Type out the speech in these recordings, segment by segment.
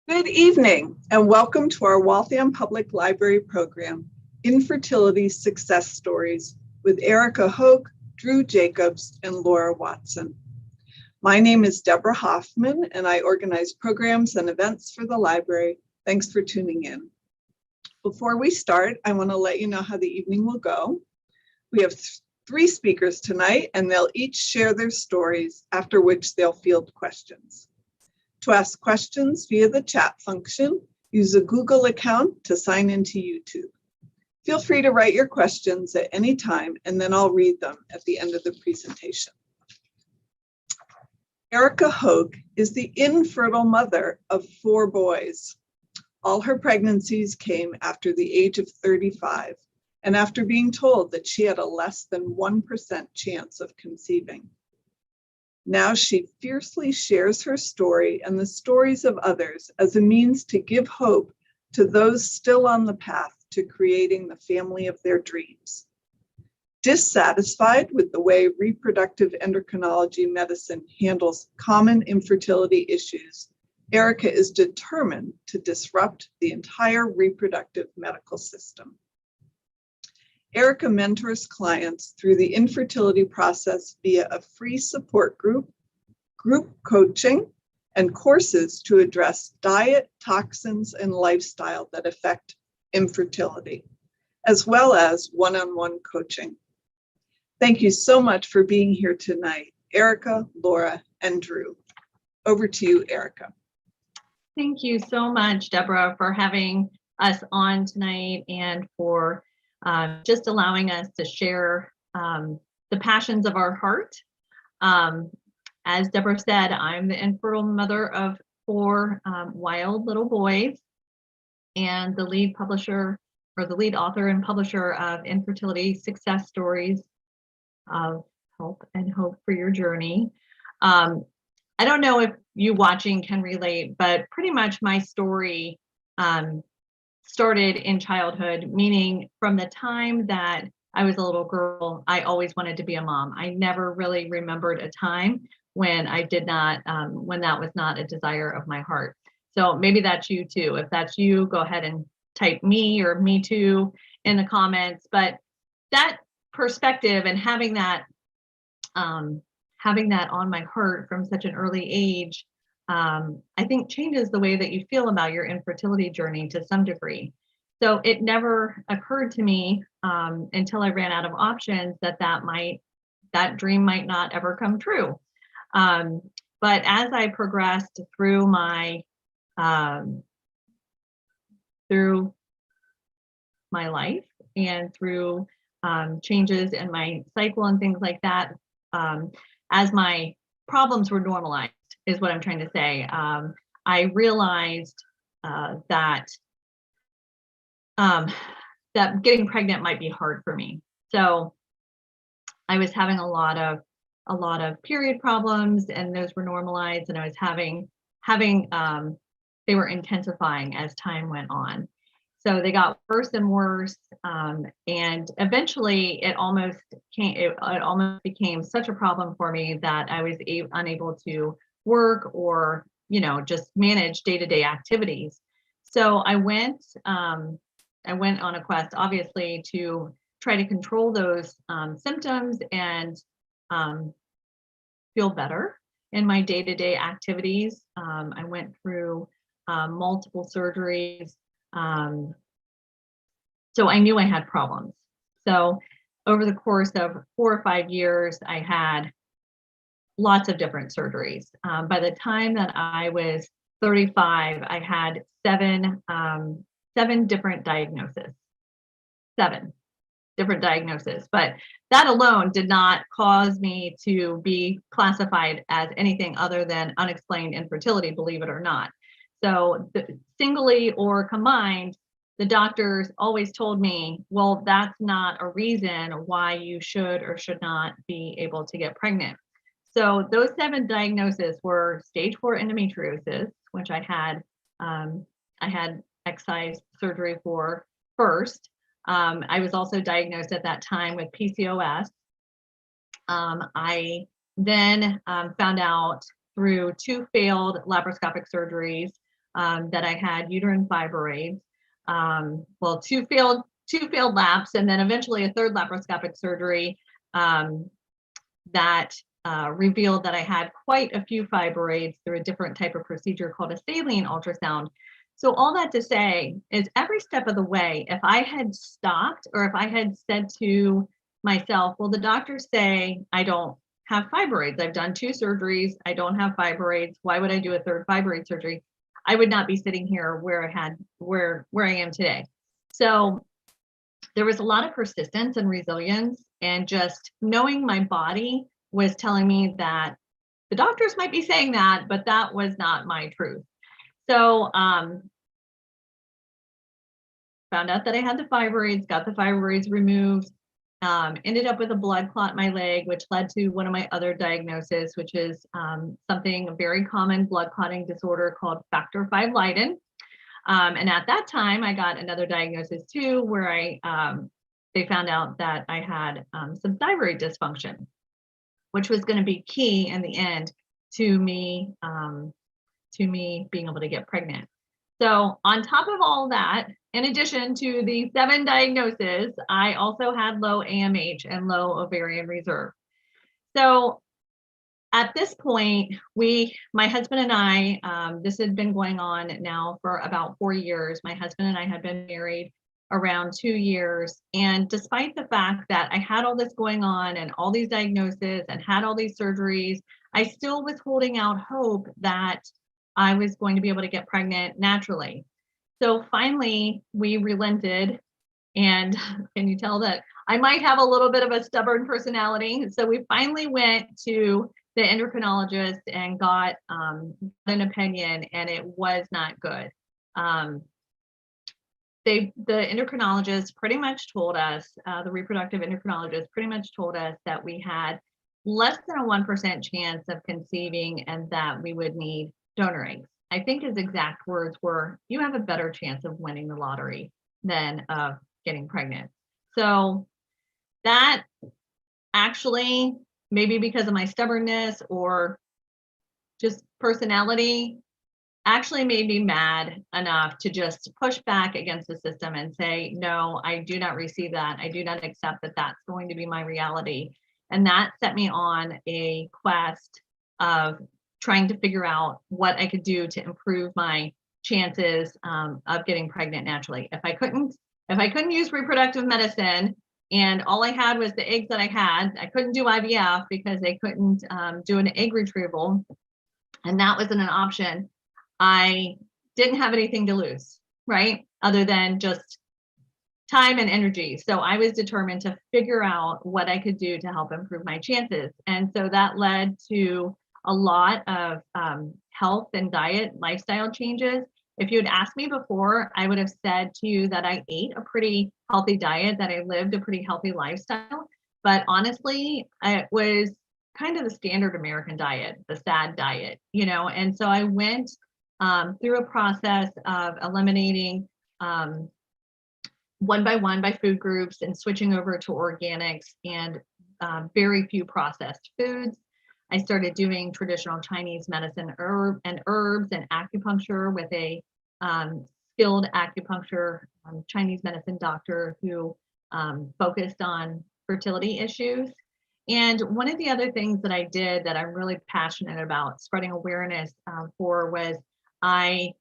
Good evening, and welcome to our Waltham Public Library program, Infertility Success Stories, with Erica Hoke, Drew Jacobs, and Laura Watson. My name is Deborah Hoffman, and I organize programs and events for the library. Thanks for tuning in. Before we start, I want to let you know how the evening will go. We have three speakers tonight, and they'll each share their stories, after which they'll field questions. To ask questions via the chat function, use a Google account to sign into YouTube. Feel free to write your questions at any time, and then I'll read them at the end of the presentation. Erica Hoke is the infertile mother of 4 boys. All her pregnancies came after the age of 35, and after being told that she had a less than 1% chance of conceiving. Now she fiercely shares her story and the stories of others as a means to give hope to those still on the path to creating the family of their dreams. Dissatisfied with the way reproductive endocrinology medicine handles common infertility issues, Erica is determined to disrupt the entire reproductive medical system. Erica mentors clients through the infertility process via a free support group coaching, and courses to address diet, toxins, and lifestyle that affect infertility, as well as one-on-one coaching. Thank you so much for being here tonight, Erica, Laura, and Drew. Over to you, Erica. Thank you so much, Deborah, for having us on tonight and for just allowing us to share the passions of our heart. As Deborah said, I'm the infertile mother of 4 wild little boys and the lead publisher, or the lead author and publisher of Infertility Success Stories of Hope and Hope for Your Journey. I don't know if you watching can relate, but pretty much my story started in childhood, meaning from the time that I was a little girl, I always wanted to be a mom. I never really remembered a time when I did not, when that was not a desire of my heart. So maybe that's you too. If that's you, go ahead and type me or me too in the comments. But that perspective and having that on my heart from such an early age, I think changes the way that you feel about your infertility journey to some degree. So it never occurred to me until I ran out of options that dream might not ever come true. But as I progressed through my life and through changes in my cycle and things like that, as my problems were normalized, is what I'm trying to say. I realized that getting pregnant might be hard for me. So I was having a lot of period problems, and those were normalized, and I was having they were intensifying as time went on. So they got worse and worse, and eventually it almost became such a problem for me that I was unable to work or just manage day-to-day activities. So I went on a quest, obviously, to try to control those symptoms and feel better in my day-to-day activities. I went through multiple surgeries. So I knew I had problems. So over the course of 4 or 5 years, I had lots of different surgeries. By the time that I was 35, I had 7 different diagnoses. 7 different diagnoses. But that alone did not cause me to be classified as anything other than unexplained infertility, believe it or not. So singly or combined, the doctors always told me, well, that's not a reason why you should or should not be able to get pregnant. So those 7 diagnoses were stage 4 endometriosis, which I had excised surgery for first. I was also diagnosed at that time with PCOS. I then found out through 2 failed laparoscopic surgeries that I had uterine fibroids. Well, two failed laps, and then eventually a third laparoscopic surgery that revealed that I had quite a few fibroids through a different type of procedure called a saline ultrasound. So all that to say is every step of the way, if I had stopped or if I had said to myself, well, the doctors say I don't have fibroids. I've done 2 surgeries. I don't have fibroids. Why would I do a third fibroid surgery? I would not be sitting here where I am today. So there was a lot of persistence and resilience, and just knowing my body was telling me that the doctors might be saying that, but that was not my truth. So found out that I had the fibroids, got the fibroids removed, ended up with a blood clot in my leg, which led to one of my other diagnoses, which is something, a very common blood clotting disorder called factor V Leiden. And at that time, I got another diagnosis too, where they found out that I had some thyroid dysfunction, which was going to be key in the end to me being able to get pregnant. So on top of all that, in addition to the 7 diagnoses, I also had low AMH and low ovarian reserve. So at this point, my husband and I, this had been going on now for about 4 years. My husband and I had been married around 2 years. And despite the fact that I had all this going on and all these diagnoses and had all these surgeries, I still was holding out hope that I was going to be able to get pregnant naturally. So finally, we relented. And can you tell that I might have a little bit of a stubborn personality? So we finally went to the endocrinologist and got an opinion, and it was not good. The endocrinologist pretty much told us, the reproductive endocrinologist pretty much told us that we had less than a 1% chance of conceiving and that we would need donor eggs. I think his exact words were, you have a better chance of winning the lottery than of getting pregnant. So that actually, maybe because of my stubbornness or just personality, actually made me mad enough to just push back against the system and say, no, I do not receive that. I do not accept that that's going to be my reality. And that set me on a quest of trying to figure out what I could do to improve my chances of getting pregnant naturally. If I couldn't use reproductive medicine and all I had was the eggs that I had, I couldn't do IVF because they couldn't do an egg retrieval, and that wasn't an option. I didn't have anything to lose, right? Other than just time and energy. So I was determined to figure out what I could do to help improve my chances. And so that led to a lot of health and diet lifestyle changes. If you had asked me before, I would have said to you that I ate a pretty healthy diet, that I lived a pretty healthy lifestyle. But honestly, it was kind of the standard American diet, the SAD diet, you know? And so I went through a process of eliminating one by food groups and switching over to organics and very few processed foods. I started doing traditional Chinese medicine, herbs and acupuncture with a skilled acupuncture Chinese medicine doctor who focused on fertility issues. And one of the other things that I did that I'm really passionate about spreading awareness for was I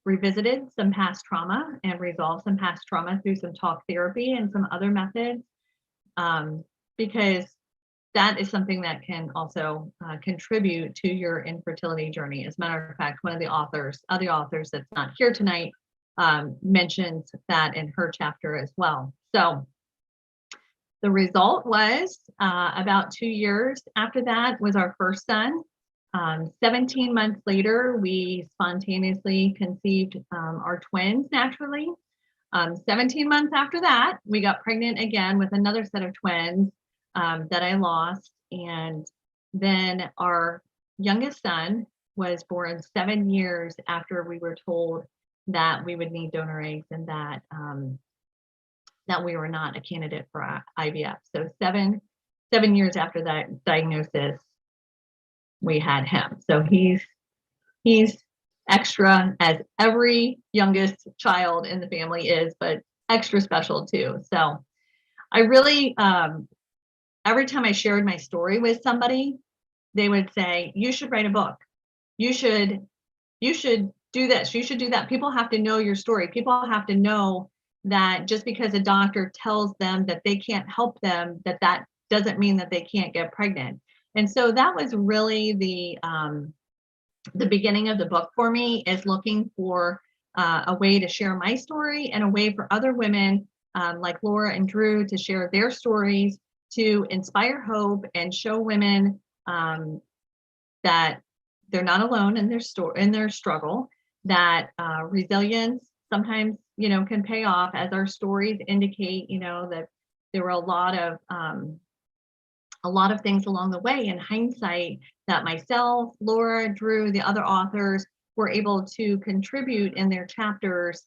revisited some past trauma and resolved some past trauma through some talk therapy and some other methods, because that is something that can also contribute to your infertility journey. As a matter of fact, one of the other authors that's not here tonight, mentions that in her chapter as well. So the result was about 2 years after that was our first son. 17 months later, we spontaneously conceived our twins naturally. 17 months after that, we got pregnant again with another set of twins that I lost. And then our youngest son was born 7 years after we were told that we would need donor eggs and that that we were not a candidate for IVF. So seven years after that diagnosis, we had him. So he's extra, as every youngest child in the family is, but extra special too. So I really, every time I shared my story with somebody, they would say, you should write a book. You should do this. You should do that. People have to know your story. People have to know that just because a doctor tells them that they can't help them, that doesn't mean that they can't get pregnant. And so that was really the beginning of the book for me, is looking for a way to share my story and a way for other women like Laura and Drew to share their stories, to inspire hope and show women that they're not alone in their struggle, that resilience sometimes, can pay off, as our stories indicate, that there were a lot of things along the way in hindsight that myself, Laura, Drew, the other authors were able to contribute in their chapters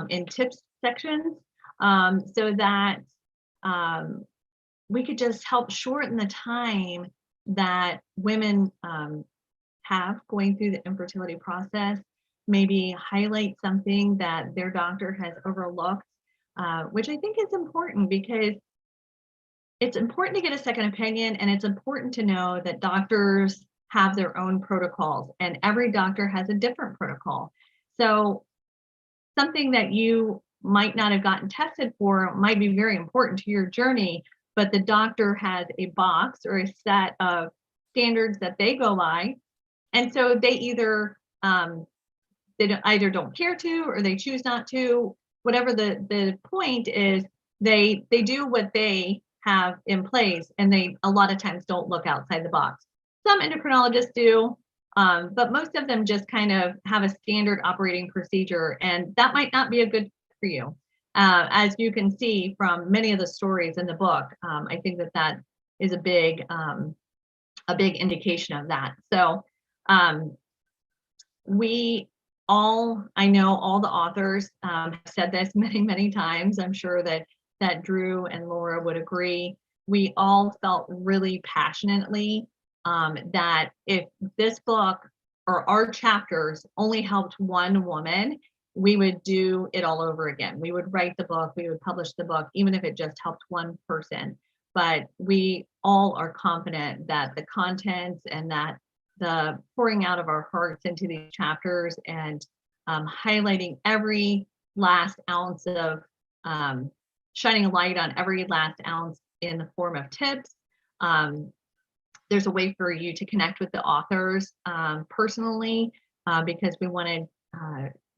in tips sections, so that we could just help shorten the time that women have going through the infertility process, maybe highlight something that their doctor has overlooked, which I think is important, because it's important to get a second opinion, and it's important to know that doctors have their own protocols, and every doctor has a different protocol. So something that you might not have gotten tested for might be very important to your journey, but the doctor has a box or a set of standards that they go by. And so they either don't care to, or they choose not to. Whatever the point is, they do what they have in place, and they a lot of times don't look outside the box. Some endocrinologists do, but most of them just kind of have a standard operating procedure, and that might not be a good fit for you. As you can see from many of the stories in the book, I think that is a big indication of that. So I know all the authors have said this many times. I'm sure that Drew and Laura would agree. We all felt really passionately that if this book or our chapters only helped one woman, we would do it all over again. We would write the book, we would publish the book, even if it just helped one person. But we all are confident that the contents and that the pouring out of our hearts into these chapters and highlighting every last ounce of shining a light on every last ounce in the form of tips. There's a way for you to connect with the authors personally, because we wanted,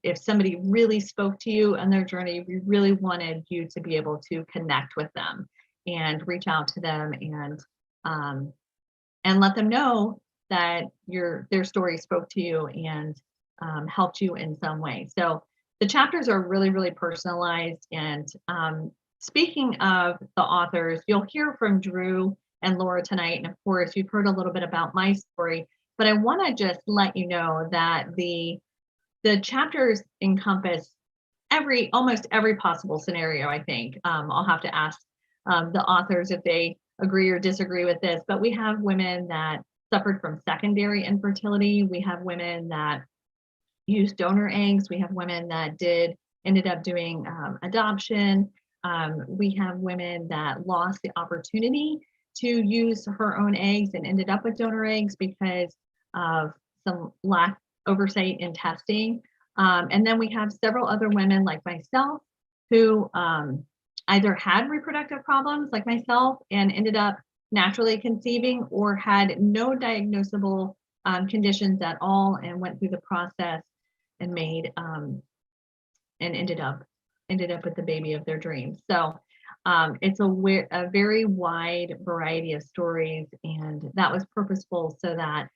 if somebody really spoke to you on their journey, we really wanted you to be able to connect with them and reach out to them and let them know that their story spoke to you and helped you in some way. So the chapters are really personalized. And speaking of the authors, you'll hear from Drew and Laura tonight. And of course, you've heard a little bit about my story, but I want to just let you know that the chapters encompass almost every possible scenario, I think. I'll have to ask the authors if they agree or disagree with this, but we have women that suffered from secondary infertility. We have women that used donor eggs. We have women that ended up doing adoption. We have women that lost the opportunity to use her own eggs and ended up with donor eggs because of some oversight in testing. And then we have several other women like myself who either had reproductive problems like myself and ended up naturally conceiving, or had no diagnosable conditions at all and went through the process and made and ended up with the baby of their dreams. So it's a very wide variety of stories, and that was purposeful so that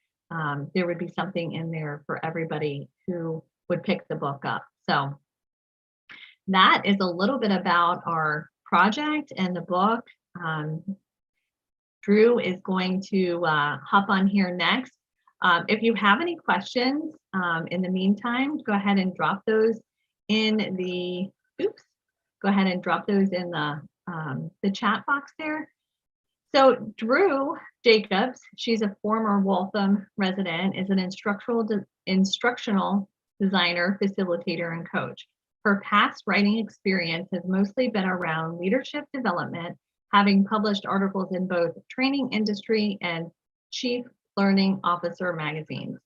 there would be something in there for everybody who would pick the book up. So that is a little bit about our project and the book. Drew is going to hop on here next. If you have any questions in the meantime, go ahead and drop those in the chat box there. So Drew Jacobs, she's a former Waltham resident, is an instructional designer, facilitator, and coach. Her past writing experience has mostly been around leadership development, having published articles in both training industry and chief learning officer magazines.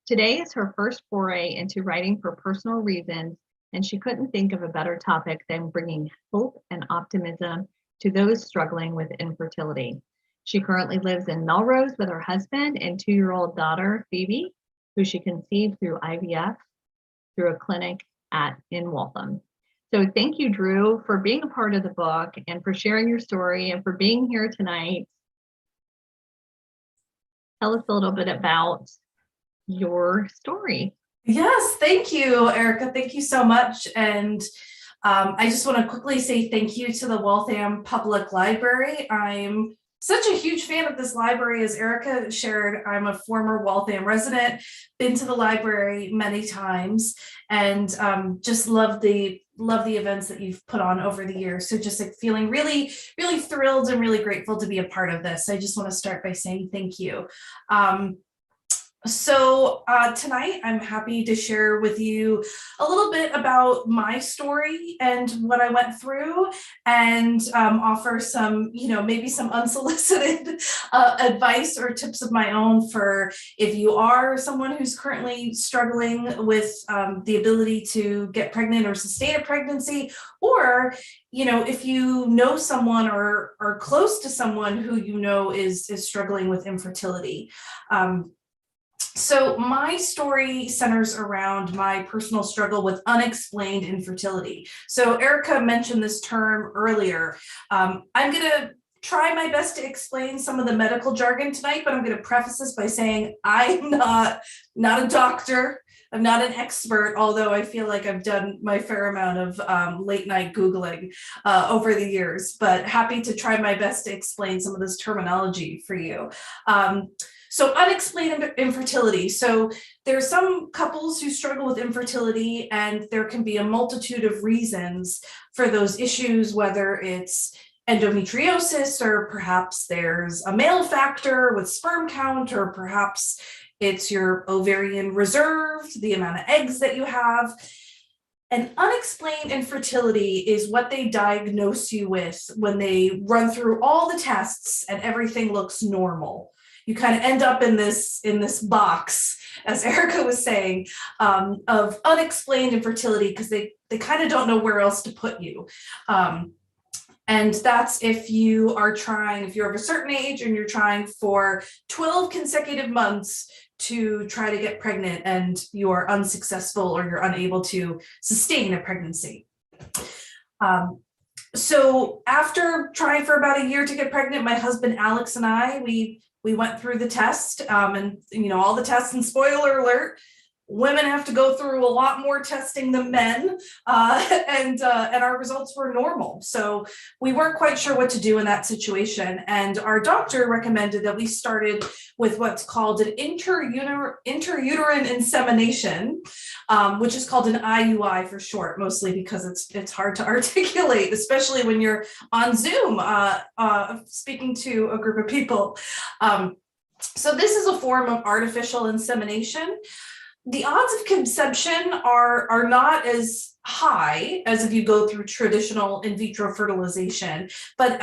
Today is her first foray into writing for personal reasons, and she couldn't think of a better topic than bringing hope and optimism to those struggling with infertility. She currently lives in Melrose with her husband and 2-year-old daughter, Phoebe, who she conceived through IVF through a clinic in Waltham. So thank you, Drew, for being a part of the book and for sharing your story and for being here tonight. Tell us a little bit about your story. Yes, thank you, Erica. Thank you so much. And I just want to quickly say thank you to the Waltham Public Library. I'm such a huge fan of this library. As Erica shared, I'm a former Waltham resident, been to the library many times, and just love the events that you've put on over the years. So just like feeling really, really thrilled and really grateful to be a part of this. I just want to start by saying thank you. So tonight I'm happy to share with you a little bit about my story and what I went through, and offer some, maybe some unsolicited advice or tips of my own for if you are someone who's currently struggling with the ability to get pregnant or sustain a pregnancy, or if you know someone or are close to someone who is struggling with infertility. So my story centers around my personal struggle with unexplained infertility. So Erica mentioned this term earlier. I'm going to try my best to explain some of the medical jargon tonight, but I'm going to preface this by saying I'm not a doctor. I'm not an expert, although I feel like I've done my fair amount of late night Googling over the years, but happy to try my best to explain some of this terminology for you. So unexplained infertility. So there are some couples who struggle with infertility, and there can be a multitude of reasons for those issues, whether it's endometriosis, or perhaps there's a male factor with sperm count, or perhaps it's your ovarian reserve, the amount of eggs that you have. And unexplained infertility is what they diagnose you with when they run through all the tests and everything looks normal. You kind of end up in this box, as Erica was saying, of unexplained infertility, because they kind of don't know where else to put you. And that's if you're of a certain age and you're trying for 12 consecutive months to try to get pregnant and you are unsuccessful or you're unable to sustain a pregnancy. So after trying for about a year to get pregnant, my husband Alex and I, we went through the test, and all the tests, and spoiler alert, women have to go through a lot more testing than men, and our results were normal. So we weren't quite sure what to do in that situation. And our doctor recommended that we started with what's called an inter-uterine insemination, which is called an IUI for short, mostly because it's hard to articulate, especially when you're on Zoom speaking to a group of people. So this is a form of artificial insemination. The odds of conception are not as high as if you go through traditional in vitro fertilization, but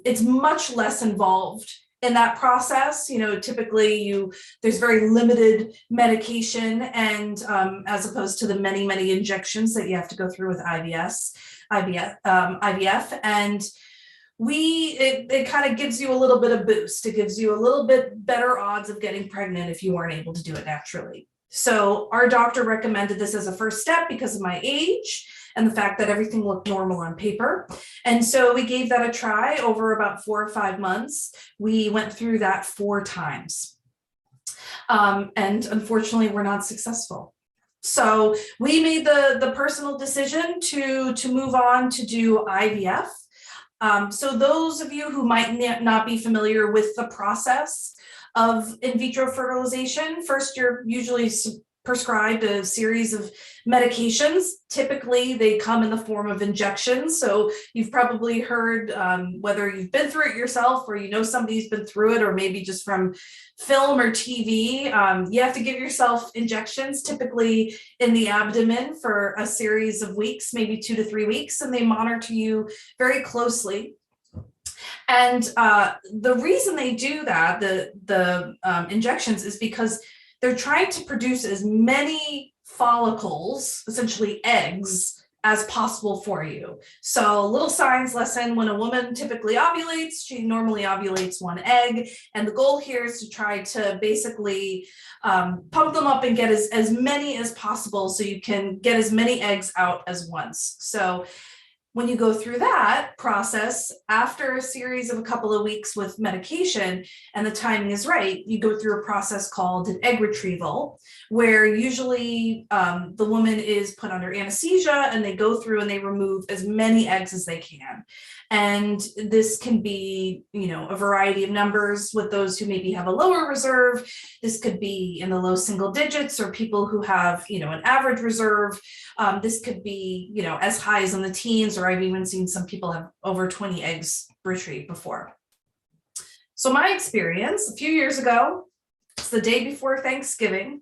it's much less involved in that process. Typically there's very limited medication, and as opposed to the many injections that you have to go through with IVF, and it kind of gives you a little bit of boost. It gives you a little bit better odds of getting pregnant if you weren't able to do it naturally. So our doctor recommended this as a first step because of my age and the fact that everything looked normal on paper. And so we gave that a try over about 4 or 5 months. We went through that 4 times. And unfortunately, we're not successful. So we made the personal decision to move on to do IVF. So those of you who might not be familiar with the process of in vitro fertilization, first you're usually prescribed a series of medications. Typically, they come in the form of injections. So you've probably heard, whether you've been through it yourself or you know somebody's been through it, or maybe just from film or TV, you have to give yourself injections, typically in the abdomen, for a series of weeks, maybe 2 to 3 weeks, and they monitor you very closely. And the reason they do that, the injections, is because they're trying to produce as many follicles, essentially eggs, as possible for you. So a little science lesson: when a woman typically ovulates, she normally ovulates 1 egg. And the goal here is to try to basically pump them up and get as many as possible, so you can get as many eggs out as once. So when you go through that process, after a series of a couple of weeks with medication, and the timing is right, you go through a process called an egg retrieval, where usually the woman is put under anesthesia, and they go through and they remove as many eggs as they can. And this can be, a variety of numbers. With those who maybe have a lower reserve, this could be in the low single digits, or people who have, an average reserve. This could be, as high as in the teens, or I've even seen some people have over 20 eggs retrieved before. So my experience a few years ago, it's the day before Thanksgiving,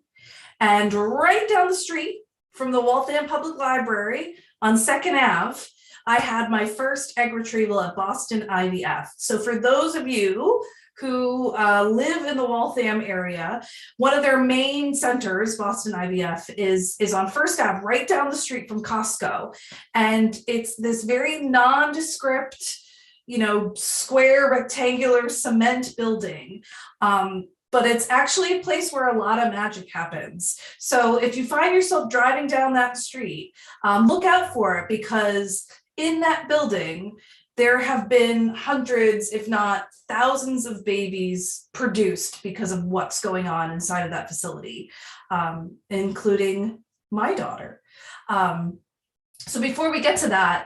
and right down the street from the Waltham Public Library on 2nd Ave, I had my first egg retrieval at Boston IVF. So for those of you who live in the Waltham area, one of their main centers, Boston IVF, is on 1st Ave, right down the street from Costco. And it's this very nondescript, square rectangular cement building. But it's actually a place where a lot of magic happens. So if you find yourself driving down that street, look out for it, because in that building, there have been hundreds, if not thousands, of babies produced because of what's going on inside of that facility, including my daughter. So before we get to that,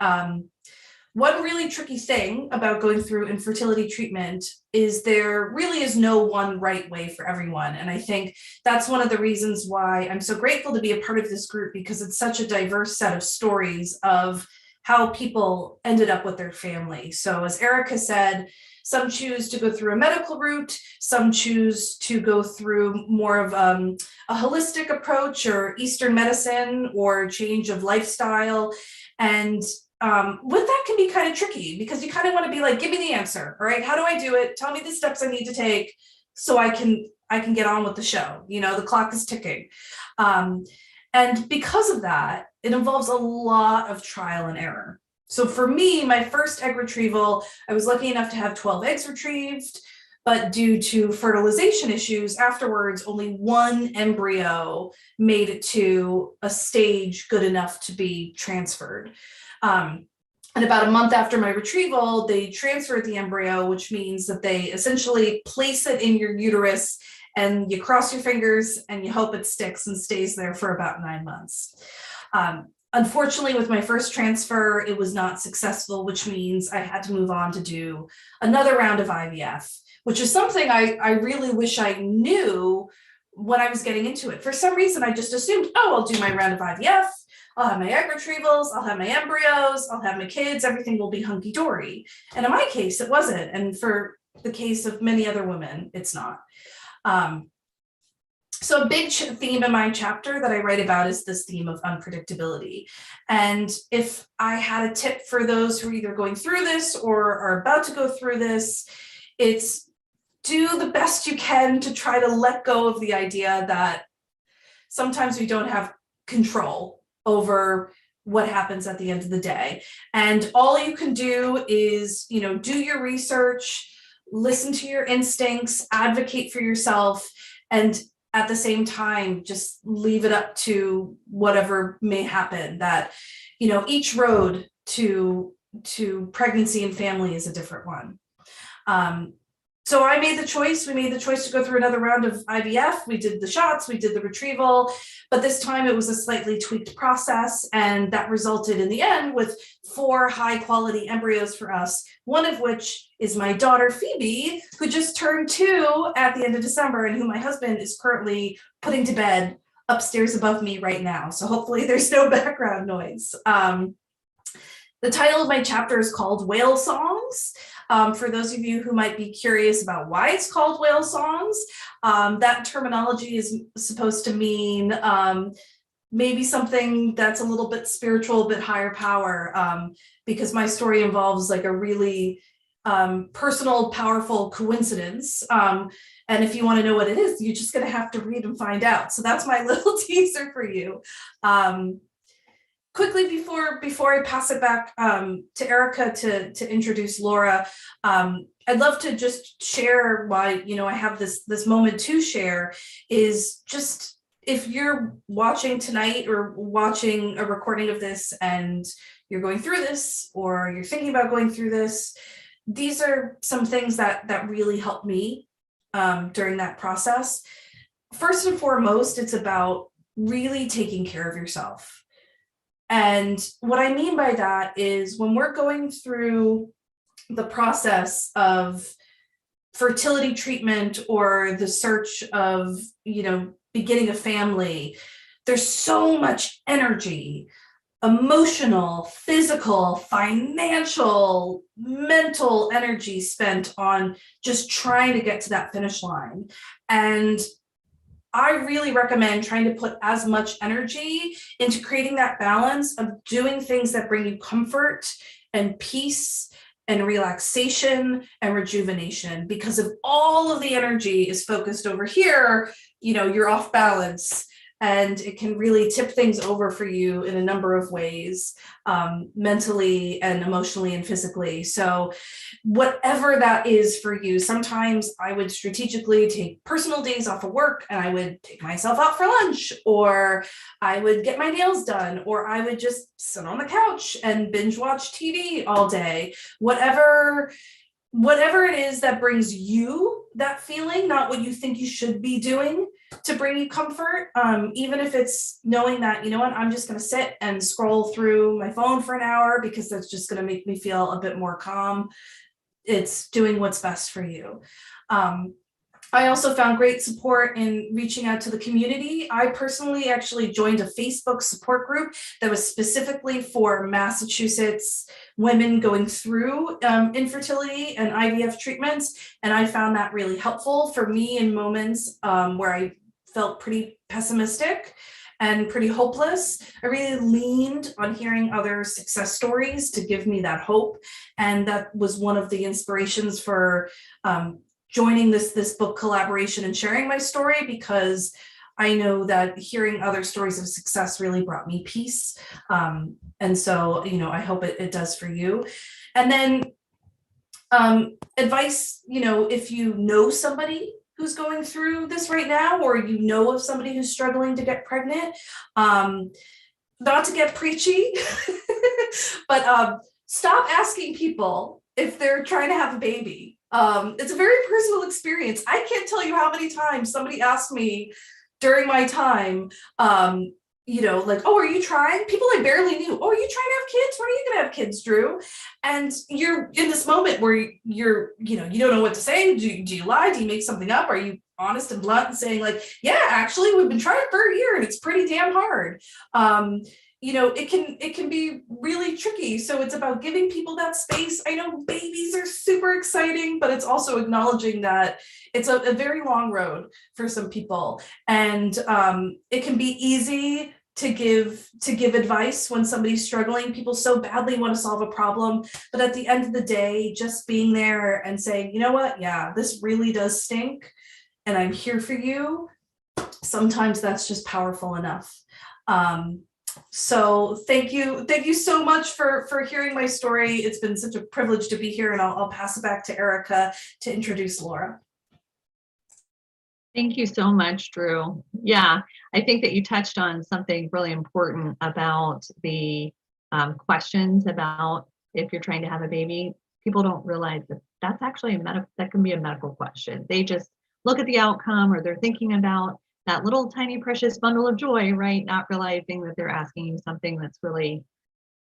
one really tricky thing about going through infertility treatment is there really is no one right way for everyone. And I think that's one of the reasons why I'm so grateful to be a part of this group, because it's such a diverse set of stories of how people ended up with their family. So as Erica said, some choose to go through a medical route, some choose to go through more of a holistic approach, or Eastern medicine, or change of lifestyle. And with that can be kind of tricky, because you kind of want to be like, give me the answer, all right? How do I do it? Tell me the steps I need to take so I can get on with the show. The clock is ticking. And because of that, it involves a lot of trial and error. So for me, my first egg retrieval, I was lucky enough to have 12 eggs retrieved, but due to fertilization issues afterwards, only 1 embryo made it to a stage good enough to be transferred. And about a month after my retrieval, they transferred the embryo, which means that they essentially place it in your uterus, and you cross your fingers and you hope it sticks and stays there for about 9 months. Unfortunately, with my first transfer, it was not successful, which means I had to move on to do another round of IVF, which is something I really wish I knew when I was getting into it. For some reason, I just assumed, I'll do my round of IVF, I'll have my egg retrievals, I'll have my embryos, I'll have my kids, everything will be hunky-dory. And in my case, it wasn't. And for the case of many other women, it's not. So a big theme in my chapter that I write about is this theme of unpredictability. And if I had a tip for those who are either going through this or are about to go through this, it's do the best you can to try to let go of the idea that sometimes we don't have control over what happens at the end of the day. And all you can do is, do your research, listen to your instincts, advocate for yourself, and at the same time, just leave it up to whatever may happen. That, each road to pregnancy and family is a different one. So I made the choice. We made the choice to go through another round of IVF. We did the shots, we did the retrieval, but this time it was a slightly tweaked process. And that resulted in the end with 4 high quality embryos for us, one of which is my daughter, Phoebe, who just turned 2 at the end of December, and who my husband is currently putting to bed upstairs above me right now, so hopefully there's no background noise. The title of my chapter is called Whale Songs. For those of you who might be curious about why it's called Whale Songs, that terminology is supposed to mean maybe something that's a little bit spiritual, a bit higher power, because my story involves like a really personal, powerful coincidence. And if you want to know what it is, you're just going to have to read and find out. So that's my little teaser for you. Quickly, before I pass it back to Erica to introduce Laura, I'd love to just share why, I have this moment to share is just, if you're watching tonight or watching a recording of this and you're going through this or you're thinking about going through this, these are some things that really helped me during that process. First and foremost, it's about really taking care of yourself. And what I mean by that is when we're going through the process of fertility treatment or the search of, beginning a family, there's so much energy, emotional, physical, financial, mental energy spent on just trying to get to that finish line. And I really recommend trying to put as much energy into creating that balance of doing things that bring you comfort and peace and relaxation and rejuvenation, because if all of the energy is focused over here, you're off balance, and it can really tip things over for you in a number of ways, mentally and emotionally and physically. So whatever that is for you, sometimes I would strategically take personal days off of work and I would take myself out for lunch, or I would get my nails done, or I would just sit on the couch and binge watch TV all day. Whatever it is that brings you that feeling, not what you think you should be doing to bring you comfort, even if it's knowing that, I'm just going to sit and scroll through my phone for an hour because that's just going to make me feel a bit more calm. It's doing what's best for you. I also found great support in reaching out to the community. I personally actually joined a Facebook support group that was specifically for Massachusetts women going through infertility and IVF treatments. And I found that really helpful for me in moments where I felt pretty pessimistic and pretty hopeless. I really leaned on hearing other success stories to give me that hope. And that was one of the inspirations for joining this book collaboration and sharing my story, because I know that hearing other stories of success really brought me peace. And so, I hope it does for you. And then advice, if you know somebody who's going through this right now, or of somebody who's struggling to get pregnant, not to get preachy, but stop asking people if they're trying to have a baby. It's a very personal experience. I can't tell you how many times somebody asked me during my time, like, oh, are you trying? People I barely knew. Oh, are you trying to have kids? When are you going to have kids, Drew? And you're in this moment where you don't know what to say. Do you lie? Do you make something up? Are you honest and blunt and saying like, yeah, actually, we've been trying for a year and it's pretty damn hard. It can be really tricky. So it's about giving people that space. I know babies are super exciting, but it's also acknowledging that it's a very long road for some people. And it can be easy to give advice when somebody's struggling. People so badly want to solve a problem. But at the end of the day, just being there and saying, you know what? Yeah, this really does stink. And I'm here for you. Sometimes that's just powerful enough. So thank you so much for hearing my story. It's been such a privilege to be here, and I'll pass it back to Erica to introduce Laura. Thank you so much, Drew. Yeah, I think that you touched on something really important about the questions about if you're trying to have a baby. People don't realize that that's actually that can be a medical question. They just look at the outcome, or they're thinking about that little tiny precious bundle of joy, right? Not realizing that they're asking you something that's really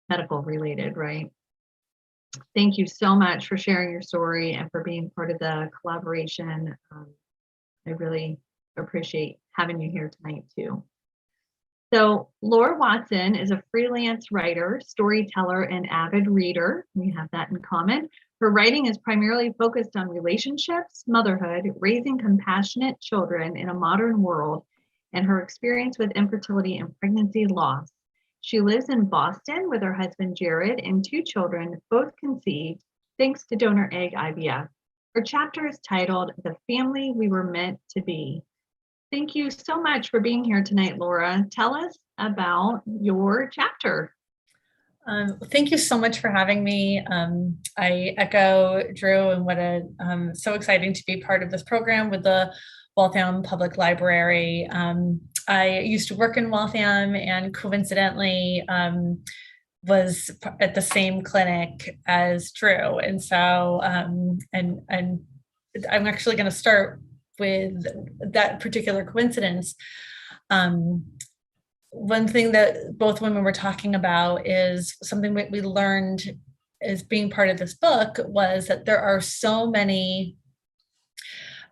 medical related, right? Thank you so much for sharing your story and for being part of the collaboration. I really appreciate having you here tonight too. So Laura Watson is a freelance writer, storyteller, and avid reader. We have that in common. Her writing is primarily focused on relationships, motherhood, raising compassionate children in a modern world, and her experience with infertility and pregnancy loss. She lives in Boston with her husband, Jared, and 2 children, both conceived thanks to donor egg IVF. Her chapter is titled The Family We Were Meant to Be. Thank you so much for being here tonight, Laura. Tell us about your chapter. Thank you so much for having me. I echo Drew and what so exciting to be part of this program with the Waltham Public Library. I used to work in Waltham and coincidentally was at the same clinic as Drew. And so, and I'm actually going to start with that particular coincidence. One thing that both women were talking about is something that we learned as being part of this book was that there are so many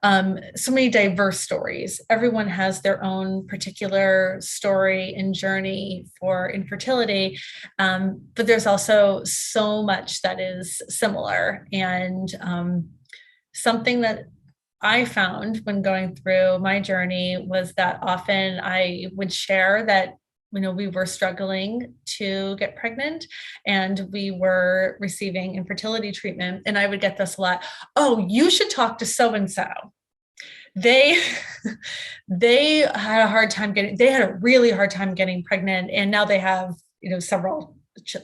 diverse stories. Everyone has their own particular story and journey for infertility, but there's also so much that is similar. And something that I found when going through my journey was that often I would share that, we were struggling to get pregnant and we were receiving infertility treatment. And I would get this a lot. Oh, you should talk to so-and-so. They had a really hard time getting pregnant. And now they have, several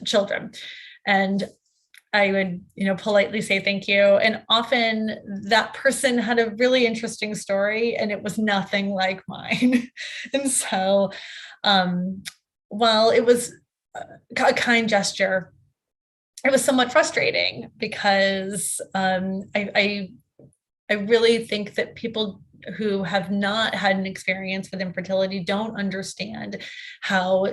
children. And I would, politely say thank you. And often that person had a really interesting story and it was nothing like mine. And so while it was a kind gesture, it was somewhat frustrating because I really think that people who have not had an experience with infertility don't understand how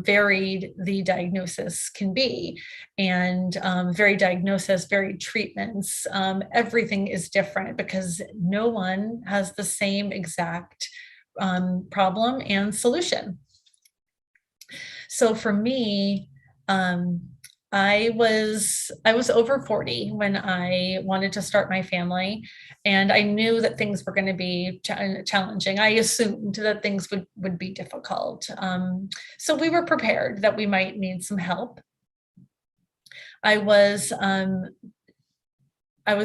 varied the diagnosis can be. And varied diagnosis, varied treatments, everything is different because no one has the same exact problem and solution. So for me, I was over 40 when I wanted to start my family, and I knew that things were going to be challenging. I assumed that things would be difficult. So we were prepared that we might need some help. I was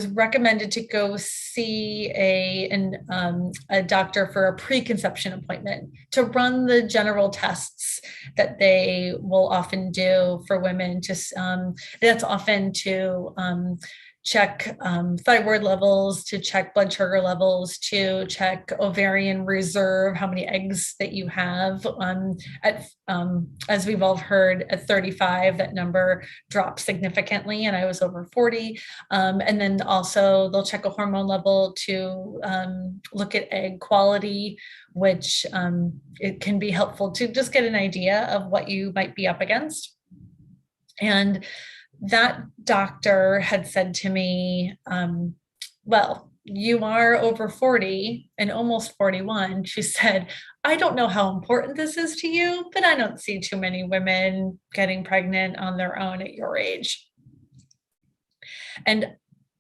recommended to go see a doctor for a preconception appointment to run the general tests that they will often do for women. That's often to check thyroid levels, to check blood sugar levels, to check ovarian reserve, how many eggs that you have. As we've all heard, at 35, that number drops significantly, and I was over 40. And then also they'll check a hormone level to look at egg quality, which it can be helpful to just get an idea of what you might be up against. And that doctor had said to me, well, you are over 40 and almost 41. She said, I don't know how important this is to you, but I don't see too many women getting pregnant on their own at your age. And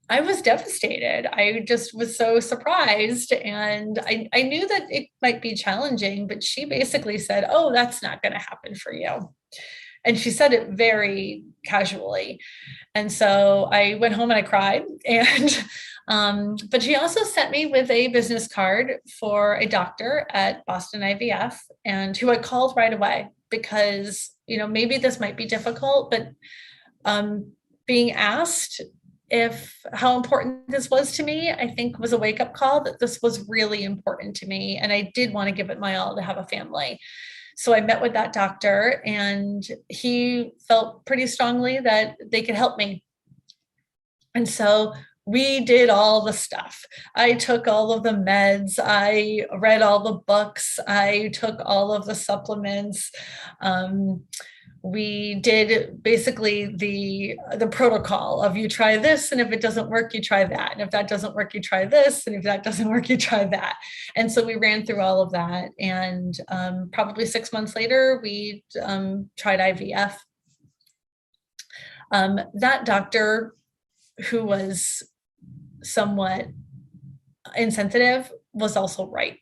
I was devastated. I just was so surprised. And I knew that it might be challenging, but she basically said, oh, that's not going to happen for you. And she said it very casually. And so I went home and I cried. And but she also sent me with a business card for a doctor at Boston IVF, and who I called right away because, maybe this might be difficult, but being asked how important this was to me, I think was a wake-up call that this was really important to me. And I did want to give it my all to have a family. So I met with that doctor, and he felt pretty strongly that they could help me. And so we did all the stuff. I took all of the meds. I read all the books. I took all of the supplements. we did basically the protocol of you try this, and if it doesn't work, you try that. And if that doesn't work, you try this. And if that doesn't work, you try that. And so we ran through all of that. And probably 6 months later, we tried IVF. That doctor, who was somewhat insensitive, was also right.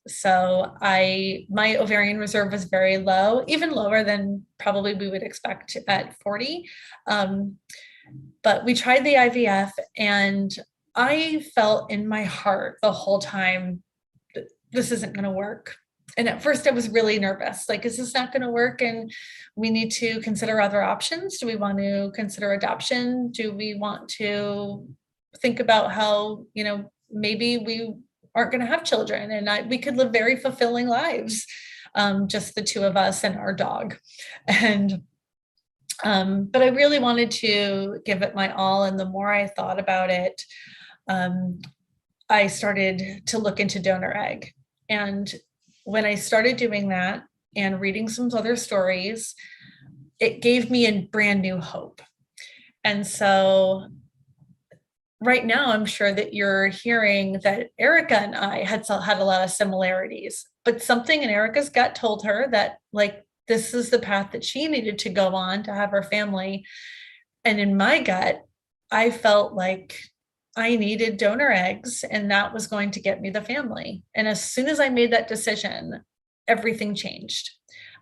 So my ovarian reserve was very low, even lower than probably we would expect at 40. But we tried the IVF, and I felt in my heart the whole time that this isn't going to work. And at first I was really nervous, like, is this not going to work? And we need to consider other options. Do we want to consider adoption? Do we want to think about how, maybe we aren't going to have children and we could live very fulfilling lives, just the two of us and our dog. And but I really wanted to give it my all. And the more I thought about it, I started to look into donor egg. And when I started doing that and reading some other stories, it gave me a brand new hope. And so right now, I'm sure that you're hearing that Erica and I had a lot of similarities, but something in Erica's gut told her that, like, this is the path that she needed to go on to have her family. And in my gut, I felt like I needed donor eggs, and that was going to get me the family. And as soon as I made that decision, everything changed.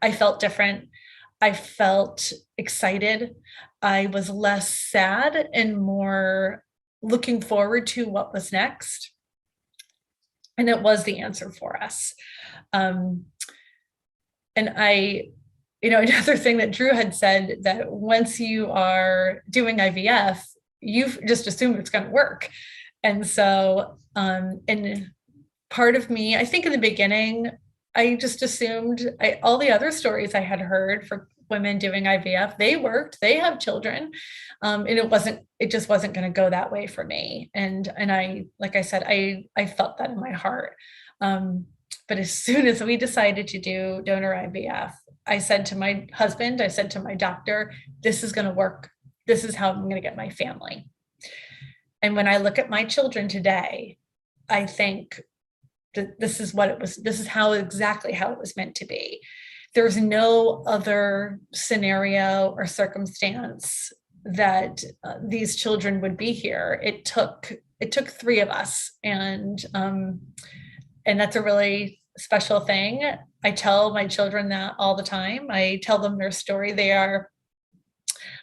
I felt different. I felt excited. I was less sad and more looking forward to what was next. And it was the answer for us. And another thing that Drew had said, that once you are doing IVF, you've just assumed it's going to work. And so, and part of me, I think in the beginning, I just assumed all the other stories I had heard for women doing IVF, they worked, they have children. And it just wasn't going to go that way for me. And I, like I said, I felt that in my heart. But as soon as we decided to do donor IVF, I said to my husband, I said to my doctor, this is going to work. This is how I'm going to get my family. And when I look at my children today, I think that this is what it was. This is exactly how it was meant to be. There's no other scenario or circumstance that these children would be here. It took 3 of us, and that's a really special thing. I tell my children that all the time. I tell them their story.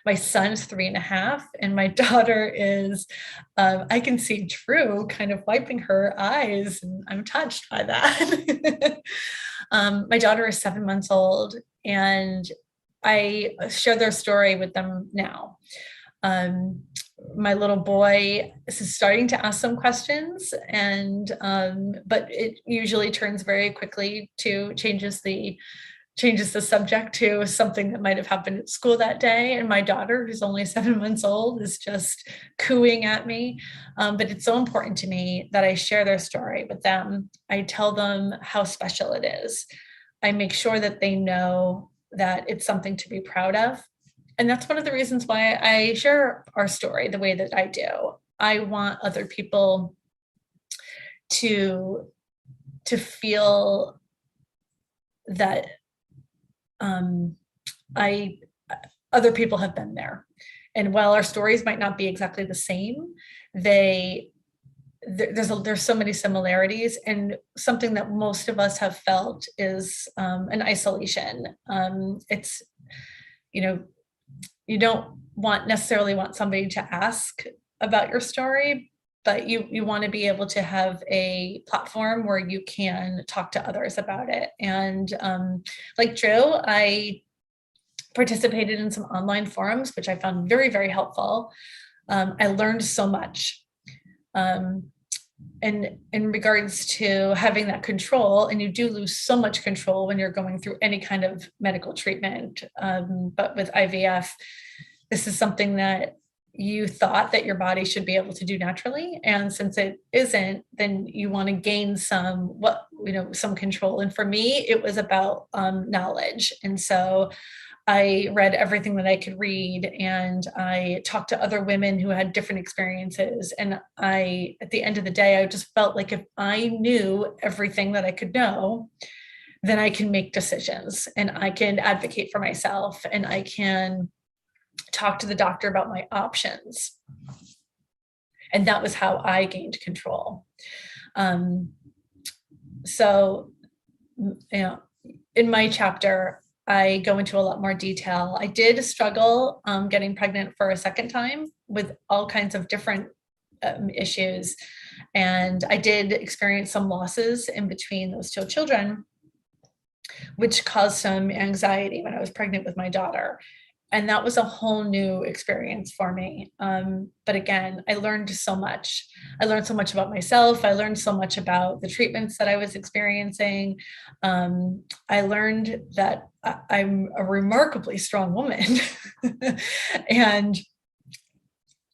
My son's 3.5, and my daughter is, I can see Drew kind of wiping her eyes, and I'm touched by that. My daughter is 7 months old, and I share their story with them now. My little boy is starting to ask some questions, and but it usually turns very quickly to changes the subject to something that might have happened at school that day. And my daughter, who's only 7 months old, is just cooing at me. But it's so important to me that I share their story with them. I tell them how special it is. I make sure that they know that it's something to be proud of. And that's one of the reasons why I share our story the way that I do. I want other people to feel that other people have been there. And while our stories might not be exactly the same, there's so many similarities, and something that most of us have felt is an isolation. It's, you don't necessarily want somebody to ask about your story, but you want to be able to have a platform where you can talk to others about it. And like Drew, I participated in some online forums, which I found very, very helpful. I learned so much. And in regards to having that control, and you do lose so much control when you're going through any kind of medical treatment. But with IVF, this is something that you thought that your body should be able to do naturally. And since it isn't, then you want to gain some control. And for me, it was about knowledge. And so I read everything that I could read, and I talked to other women who had different experiences. And at the end of the day, I just felt like if I knew everything that I could know, then I can make decisions and I can advocate for myself and I can talk to the doctor about my options. And that was how I gained control. So, in my chapter, I go into a lot more detail. I did struggle getting pregnant for a second time with all kinds of different issues. And I did experience some losses in between those two children, which caused some anxiety when I was pregnant with my daughter. And that was a whole new experience for me. But again, I learned so much. I learned so much about myself. I learned so much about the treatments that I was experiencing. I learned that I'm a remarkably strong woman. And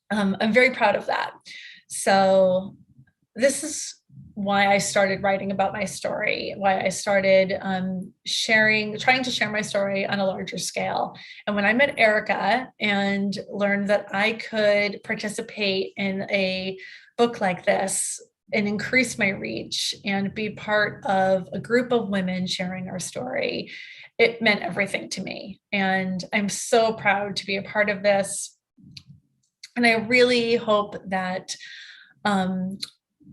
I'm very proud of that. So this is why I started writing about my story, why I started trying to share my story on a larger scale. And when I met Erica and learned that I could participate in a book like this and increase my reach and be part of a group of women sharing our story, it meant everything to me. And I'm so proud to be a part of this. And I really hope that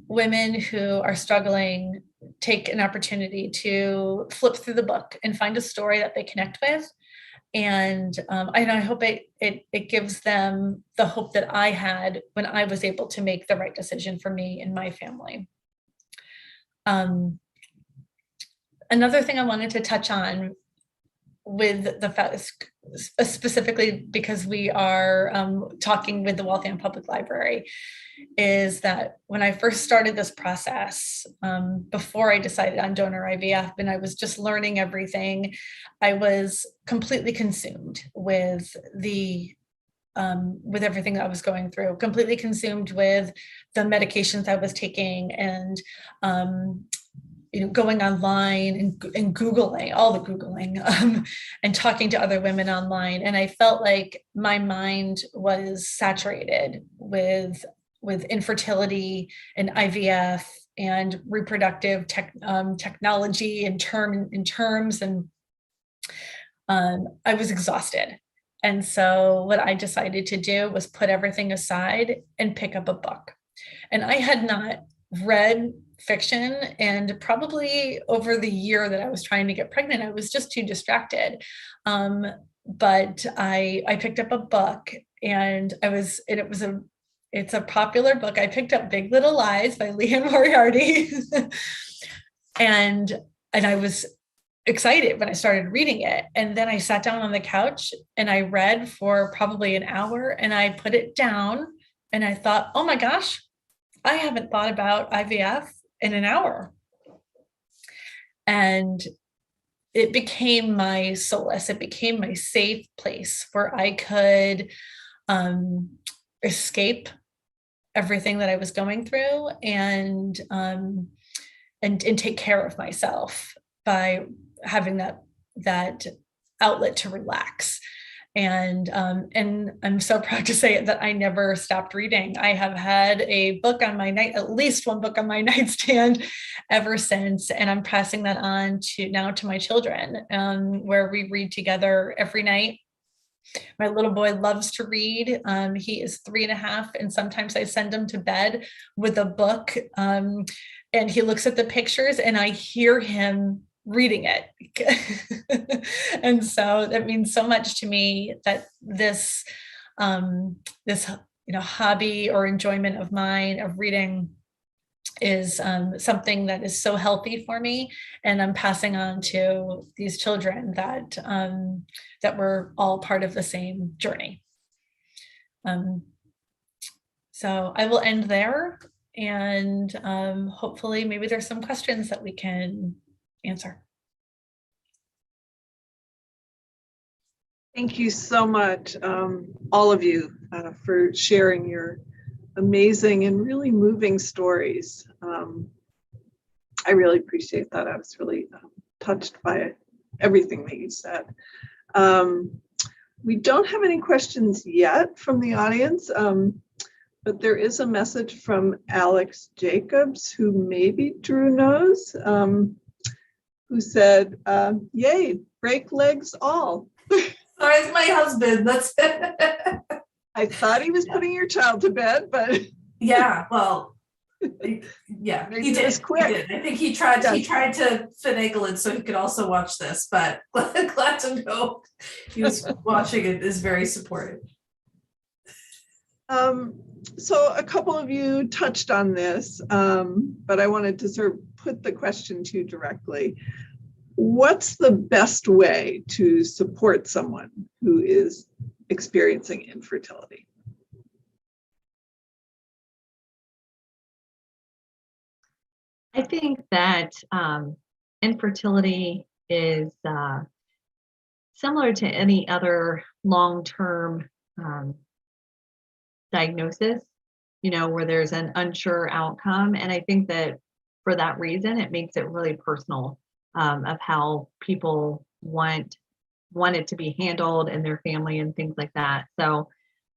women who are struggling take an opportunity to flip through the book and find a story that they connect with. And I hope it gives them the hope that I had when I was able to make the right decision for me and my family. Another thing I wanted to touch on with the fact, specifically because we are talking with the Waltham Public Library, is that when I first started this process, before I decided on donor IVF and I was just learning everything, I was completely consumed with everything that I was going through, completely consumed with the medications I was taking and going online and Googling, all the Googling, and talking to other women online. And I felt like my mind was saturated with infertility and IVF and reproductive technology and terms. And I was exhausted. And so what I decided to do was put everything aside and pick up a book. And I had not read fiction, and probably over the year that I was trying to get pregnant, I was just too distracted. But I picked up a book, and it's a popular book. I picked up Big Little Lies by Leigh Moriarty. and I was excited when I started reading it. And then I sat down on the couch and I read for probably an hour, and I put it down and I thought, oh my gosh, I haven't thought about IVF in an hour. And it became my solace. It became my safe place where I could escape everything that I was going through and take care of myself by having that outlet to relax. And I'm so proud to say that I never stopped reading. I have had at least one book on my nightstand ever since. And I'm passing that on to my children, where we read together every night. My little boy loves to read. He is 3.5, and sometimes I send him to bed with a book, and he looks at the pictures and I hear him reading it. And so that means so much to me that this hobby or enjoyment of mine of reading is something that is so healthy for me, and I'm passing on to these children that we're all part of the same journey. So I will end there, and hopefully maybe there's some questions that we can answer. Thank you so much, all of you, for sharing your amazing and really moving stories. I really appreciate that. I was really touched by everything that you said. We don't have any questions yet from the audience, but there is a message from Alex Jacobs, who maybe Drew knows, who said, yay, break legs all. Sorry, it's my husband. That's I thought he was putting your child to bed, but yeah, well, yeah, Maybe he it did. was quick. He did. I think he tried to finagle it so he could also watch this, but glad to know he was watching it, is very supportive. So a couple of you touched on this, but I wanted to sort of put the question to you directly. What's the best way to support someone who is experiencing infertility? I think that infertility is similar to any other long-term diagnosis, where there's an unsure outcome. And I think that for that reason, it makes it really personal of how people want it to be handled in their family and things like that. So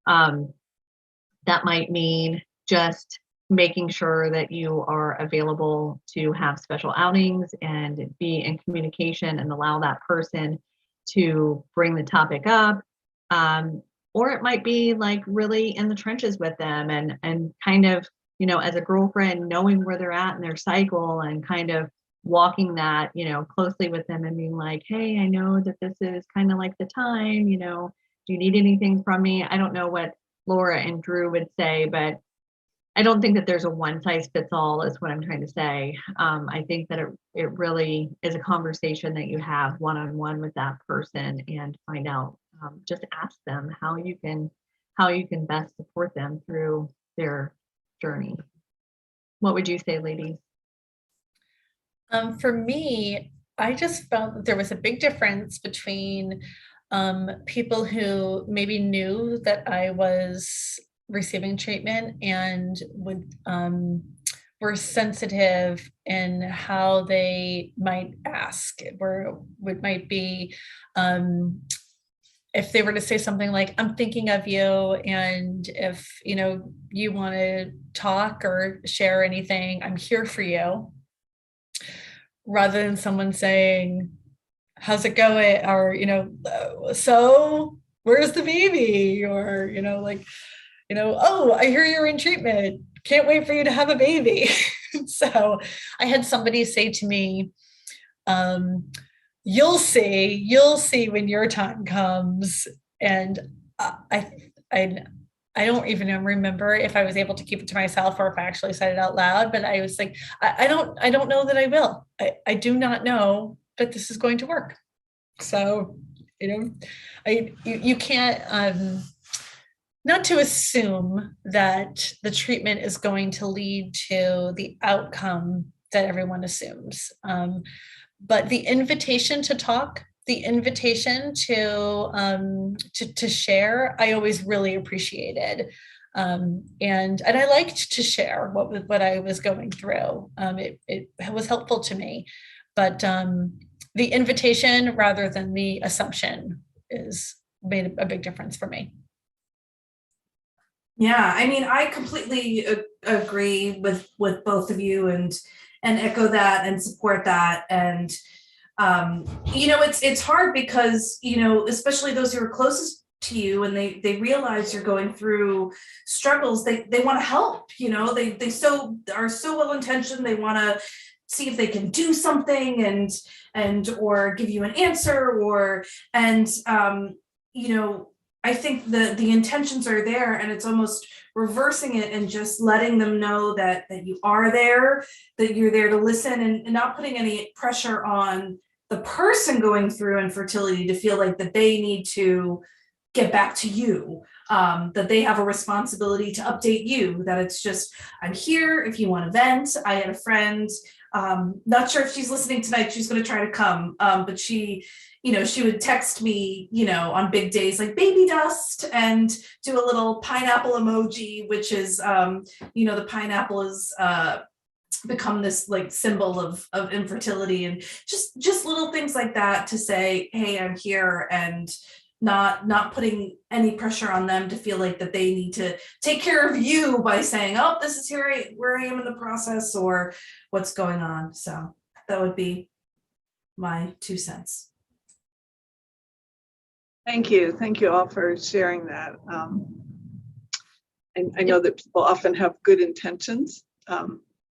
that might mean just making sure that you are available to have special outings and be in communication and allow that person to bring the topic up. Or it might be like really in the trenches with them and kind of, as a girlfriend, knowing where they're at in their cycle and kind of walking that, closely with them and being like, hey, I know that this is kind of like the time, do you need anything from me? I don't know what Laura and Drew would say, but I don't think that there's a one size fits all is what I'm trying to say. I think that it really is a conversation that you have one-on-one with that person and find out, just ask them how you can best support them through their journey. What would you say, ladies? For me, I just felt that there was a big difference between people who maybe knew that I was receiving treatment and were sensitive in how they might ask, might be if they were to say something like, I'm thinking of you, and if you want to talk or share anything, I'm here for you, rather than someone saying, how's it going, or so where's the baby, or oh, I hear you're in treatment, can't wait for you to have a baby. So I had somebody say to me, you'll see when your time comes. And I don't even remember if I was able to keep it to myself or if I actually said it out loud, but I was like, I don't know that I will. I do not know that this is going to work. So, you can't, not to assume that the treatment is going to lead to the outcome that everyone assumes. But the invitation to talk, the invitation to share, I always really appreciated. And I liked to share what I was going through. It was helpful to me, but the invitation rather than the assumption made a big difference for me. Yeah, I mean, I completely agree with both of you and echo that and support that. And it's hard because especially those who are closest to you and they realize you're going through struggles, they want to help. They are so well intentioned. They want to see if they can do something and or give you an answer I think the intentions are there, and it's almost reversing it and just letting them know that you are there, that you're there to listen, and not putting any pressure on the person going through infertility to feel like that they need to get back to you, that they have a responsibility to update you, that it's just, I'm here if you want to vent. I had a friend Not sure if she's listening tonight. She's going to try to come, but she would text me, on big days like baby dust, and do a little pineapple emoji, which is, the pineapple is become this like symbol of infertility, and just little things like that to say, hey, I'm here, and not putting any pressure on them to feel like that they need to take care of you by saying, oh, this is where I am in the process, or what's going on. So that would be my 2 cents. Thank you. Thank you all for sharing that. And I know that people often have good intentions.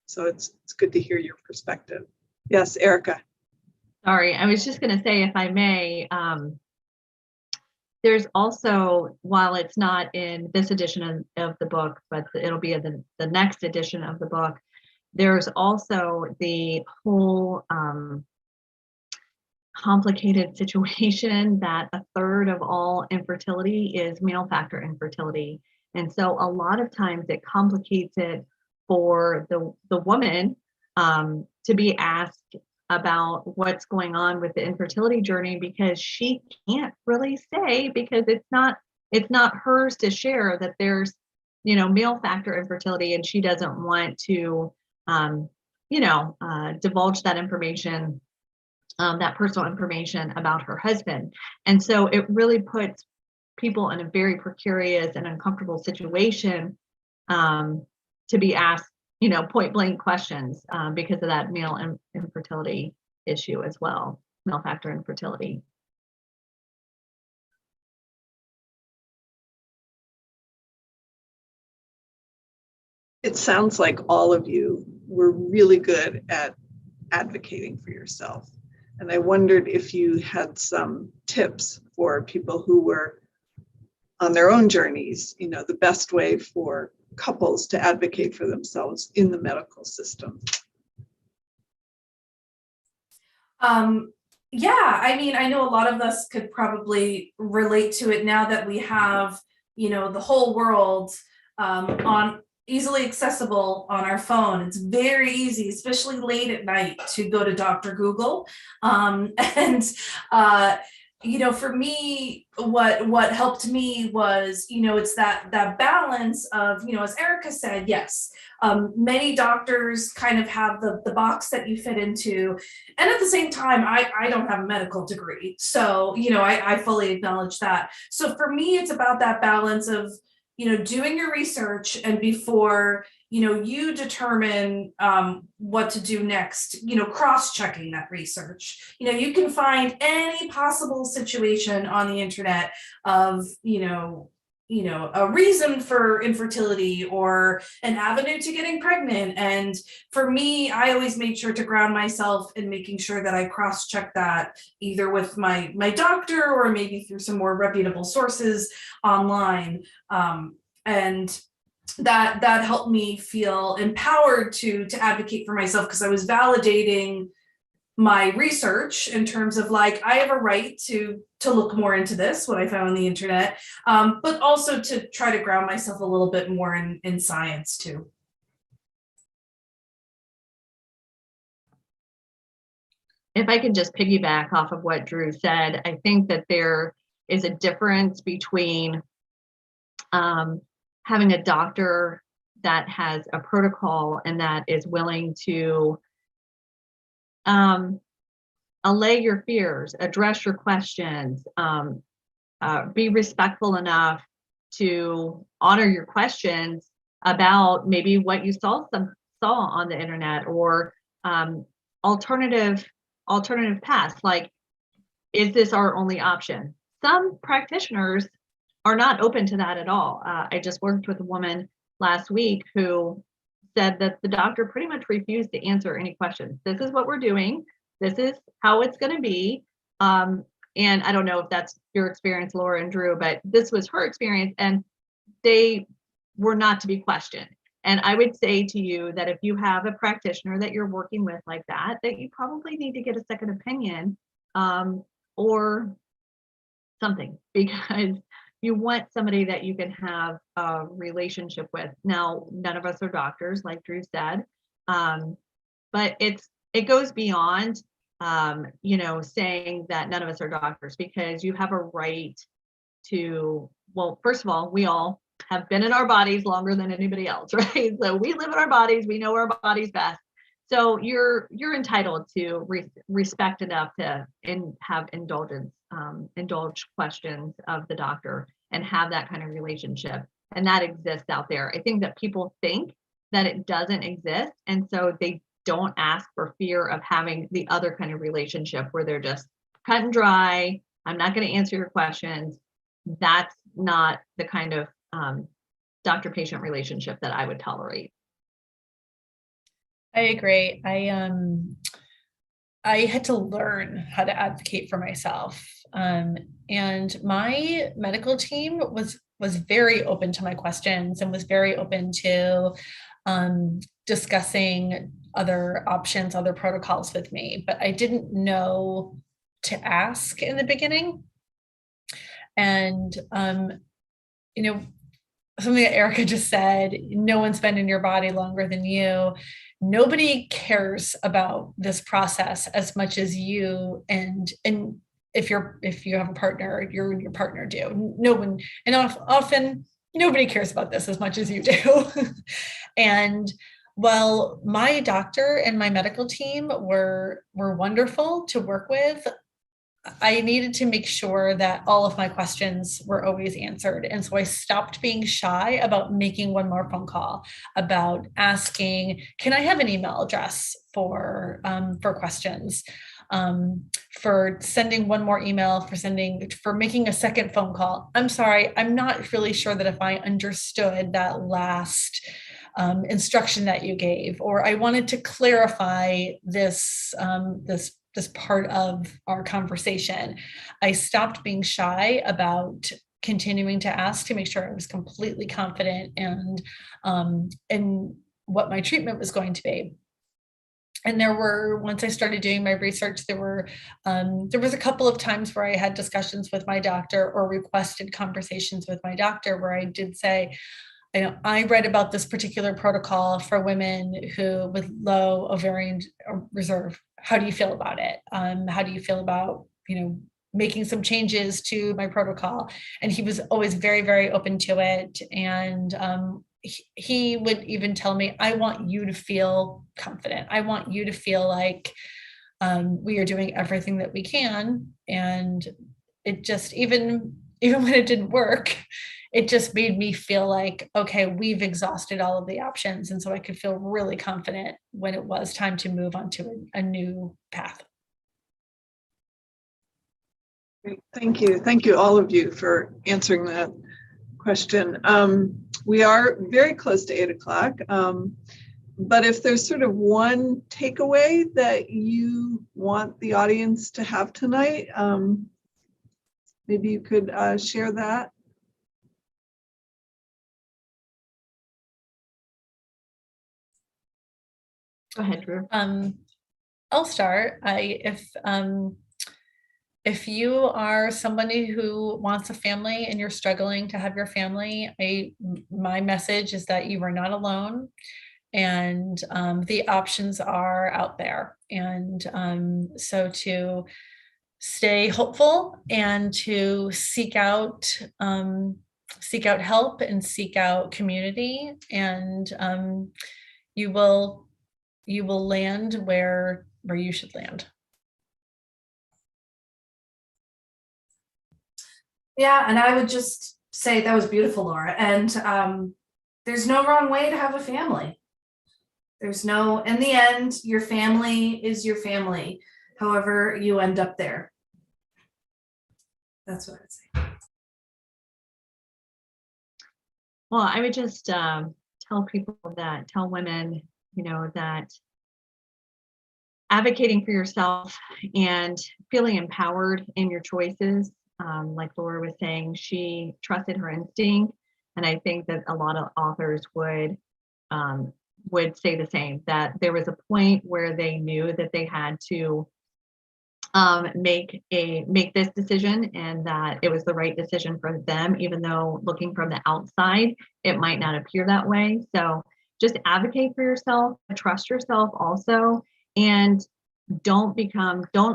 So it's good to hear your perspective. Yes, Erica. Sorry, I was just going to say, if I may, there's also, while it's not in this edition of the book, but it'll be in the next edition of the book, there's also the whole complicated situation that 1/3 of all infertility is male factor infertility. And so a lot of times it complicates it for the woman to be asked about what's going on with the infertility journey, because she can't really say, because it's not hers to share that there's male factor infertility, and she doesn't want to divulge that information, that personal information about her husband. And so it really puts people in a very precarious and uncomfortable situation to be asked point blank questions because of that male infertility issue as well, male factor infertility. It sounds like all of you were really good at advocating for yourself. And I wondered if you had some tips for people who were on their own journeys, the best way for couples to advocate for themselves in the medical system. Yeah, I mean, I know a lot of us could probably relate to it now that we have, the whole world on easily accessible on our phone. It's very easy, especially late at night, to go to Dr. Google. For me, what helped me was, it's that balance of, as Erica said, yes, many doctors kind of have the box that you fit into. And at the same time, I don't have a medical degree. So, I fully acknowledge that. So for me, it's about that balance of, doing your research, and before, you determine what to do next, cross-checking that research. You can find any possible situation on the internet of, a reason for infertility or an avenue to getting pregnant. And for me, I always made sure to ground myself in making sure that I cross-check that either with my doctor or maybe through some more reputable sources online. And that helped me feel empowered to advocate for myself, because I was validating my research in terms of like, I have a right to look more into this, what I found on the internet, but also to try to ground myself a little bit more in science too. If I can just piggyback off of what Drew said, I think that there is a difference between having a doctor that has a protocol and that is willing to allay your fears, address your questions, be respectful enough to honor your questions about maybe what you saw on the internet, or alternative paths. Like, is this our only option? Some practitioners are not open to that at all. I just worked with a woman last week who said that the doctor pretty much refused to answer any questions. This is what we're doing. This is how it's going to be. And I don't know if that's your experience, Laura and Drew, but this was her experience, and they were not to be questioned. And I would say to you that if you have a practitioner that you're working with like that you probably need to get a second opinion or something, because you want somebody that you can have a relationship with. Now, none of us are doctors, like Drew said. but it goes beyond, saying that none of us are doctors, because you have a right to, well, first of all, we all have been in our bodies longer than anybody else, right? So we live in our bodies, we know our bodies best. So you're entitled to respect enough to have indulge questions of the doctor and have that kind of relationship. And that exists out there. I think that people think that it doesn't exist, and so they don't ask for fear of having the other kind of relationship where they're just cut and dry. I'm not going to answer your questions. That's not the kind of doctor-patient relationship that I would tolerate. I agree. I had to learn how to advocate for myself. And my medical team was very open to my questions and was very open to discussing other options, other protocols with me, but I didn't know to ask in the beginning. And, something that Erica just said, no one's been in your body longer than you. Nobody cares about this process as much as you. And if you have a partner, you and your partner do. No one, and often nobody cares about this as much as you do. And while my doctor and my medical team were wonderful to work with, I needed to make sure that all of my questions were always answered. And so I stopped being shy about making one more phone call, about asking, can I have an email address for questions, for sending one more email, for making a second phone call. I'm sorry, I'm not really sure that if I understood that last instruction that you gave, or I wanted to clarify this part of our conversation. I stopped being shy about continuing to ask to make sure I was completely confident and in what my treatment was going to be. And once I started doing my research, there was a couple of times where I had discussions with my doctor or requested conversations with my doctor where I did say, I read about this particular protocol for women with low ovarian reserve. How do you feel about it? How do you feel about, making some changes to my protocol? And he was always very, very open to it. And he would even tell me, I want you to feel confident. I want you to feel like we are doing everything that we can. And it just, even when it didn't work, it just made me feel like, okay, we've exhausted all of the options. And so I could feel really confident when it was time to move on to a new path. Great. Thank you. Thank you, all of you, for answering that question. We are very close to 8 o'clock, but if there's sort of one takeaway that you want the audience to have tonight, maybe you could share that. Go ahead, Drew. I'll start. If you are somebody who wants a family and you're struggling to have your family, my message is that you are not alone, and the options are out there. And so to stay hopeful and to seek out help and seek out community, and you will land where you should land. Yeah, and I would just say that was beautiful, Laura. And there's no wrong way to have a family. In the end, your family is your family, however you end up there. That's what I'd say. Well, I would just tell women, that advocating for yourself and feeling empowered in your choices, like Laura was saying, she trusted her instinct. And I think that a lot of authors would say the same, that there was a point where they knew that they had to make this decision, and that it was the right decision for them, even though looking from the outside, it might not appear that way. So just advocate for yourself, trust yourself also, and don't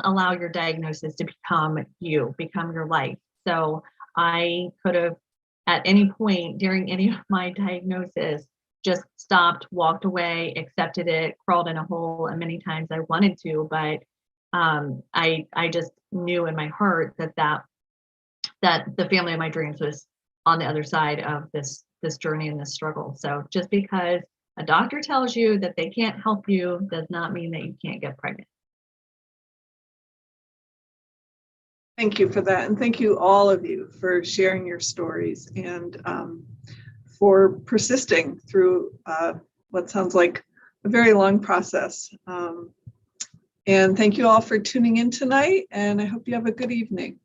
allow your diagnosis to become your life. So I could have at any point during any of my diagnosis just stopped, walked away, accepted it, crawled in a hole, and many times I wanted to, but I just knew in my heart that the family of my dreams was on the other side of this journey and this struggle. So just because a doctor tells you that they can't help you does not mean that you can't get pregnant. Thank you for that. And thank you, all of you, for sharing your stories and for persisting through what sounds like a very long process. And thank you all for tuning in tonight, and I hope you have a good evening.